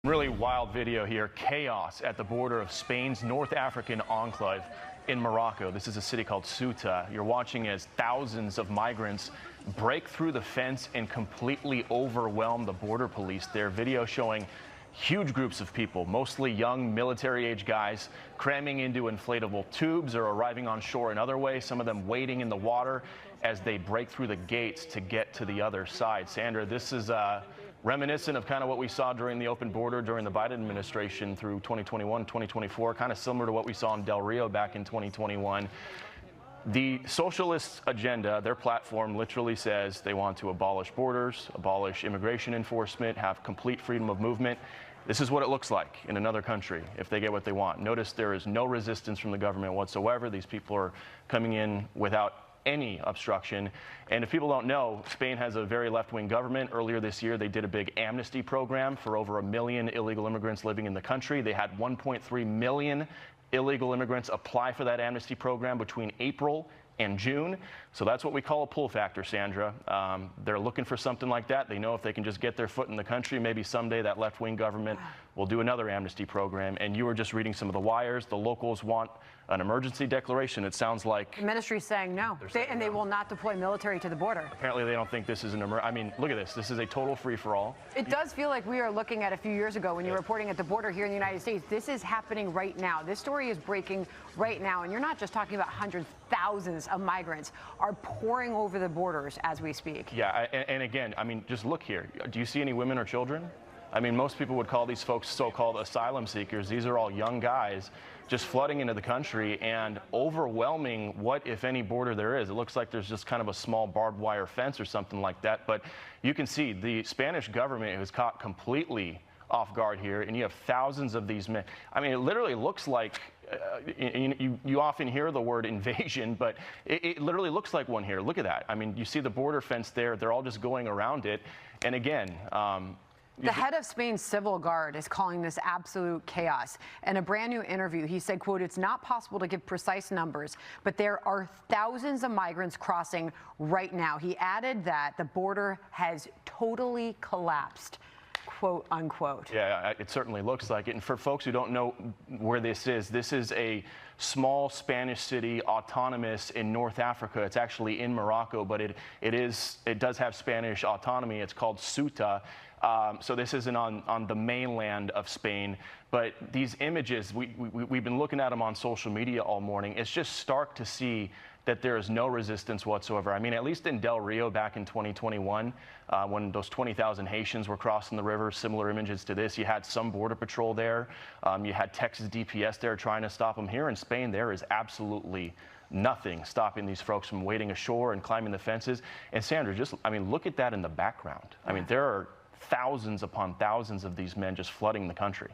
Really wild video here. Chaos at the border of Spain's North African enclave in Morocco. This is a city called Ceuta. You're watching as thousands of migrants break through the fence and completely overwhelm the border police there. Video showing huge groups of people, mostly young military-age guys, cramming into inflatable tubes or arriving on shore in other ways, some of them wading in the water as they break through the gates to get to the other side. Sandra, this is reminiscent of kind of what we saw during the open border during the Biden administration through 2021, 2024, kind of similar to what we saw in Del Rio back in 2021. The socialist agenda, their platform literally says they want to abolish borders, abolish immigration enforcement, have complete freedom of movement. This is what it looks like in another country if they get what they want. Notice there is no resistance from the government whatsoever. These people are coming in without any obstruction. And if people don't know, Spain has a very left-wing government. Earlier this year, they did a big amnesty program for over 1 million illegal immigrants living in the country. They had 1.3 million illegal immigrants apply for that amnesty program between April and June. So that's what we call a pull factor, Sandra. They're looking for something like that. They know if they can just get their foot in the country, maybe someday that left-wing government will do another amnesty program. And you were just reading some of the wires. The locals want an emergency declaration. It sounds like the ministry's saying no, they will not deploy military to the border. Apparently they don't think this is an I mean, look at this. This is a total free-for-all. It does feel like we are looking at a few years ago when you were reporting at the border here in the United States. This is happening right now. This story is breaking right now, and you're not just talking about hundreds, thousands of migrants are pouring over the borders as we speak. Yeah, and again, I mean, just look here. Do you see any women or children? I mean, most people would call these folks so-called asylum seekers. These are all young guys just flooding into the country and overwhelming what, if any, border there is. It looks like there's just kind of a small barbed wire fence or something like that. But you can see the Spanish government is caught completely off guard here, and you have thousands of these men. I mean, it literally looks like, you often hear the word invasion, but it literally looks like one here. Look at that. I mean, you see the border fence there. They're all just going around it. And again, the head of Spain's civil guard is calling this absolute chaos. In a brand new interview, he said, quote, "It's not possible to give precise numbers, but there are thousands of migrants crossing right now." He added that the border has totally collapsed, quote unquote. Yeah, it certainly looks like it. And for folks who don't know where this is a small Spanish city, autonomous in North Africa. It's actually in Morocco, but it does have Spanish autonomy. It's called Ceuta. So this isn't on the mainland of Spain, but these images, we've been looking at them on social media all morning. It's just stark to see that there is no resistance whatsoever. I mean, at least in Del Rio back in 2021, when those 20,000 Haitians were crossing the river, similar images to this, you had some border patrol there. You had Texas DPS there trying to stop them. Here in Spain, there is absolutely nothing stopping these folks from wading ashore and climbing the fences. And Sandra, I mean, look at that in the background. I mean, there are thousands upon thousands of these men just flooding the country.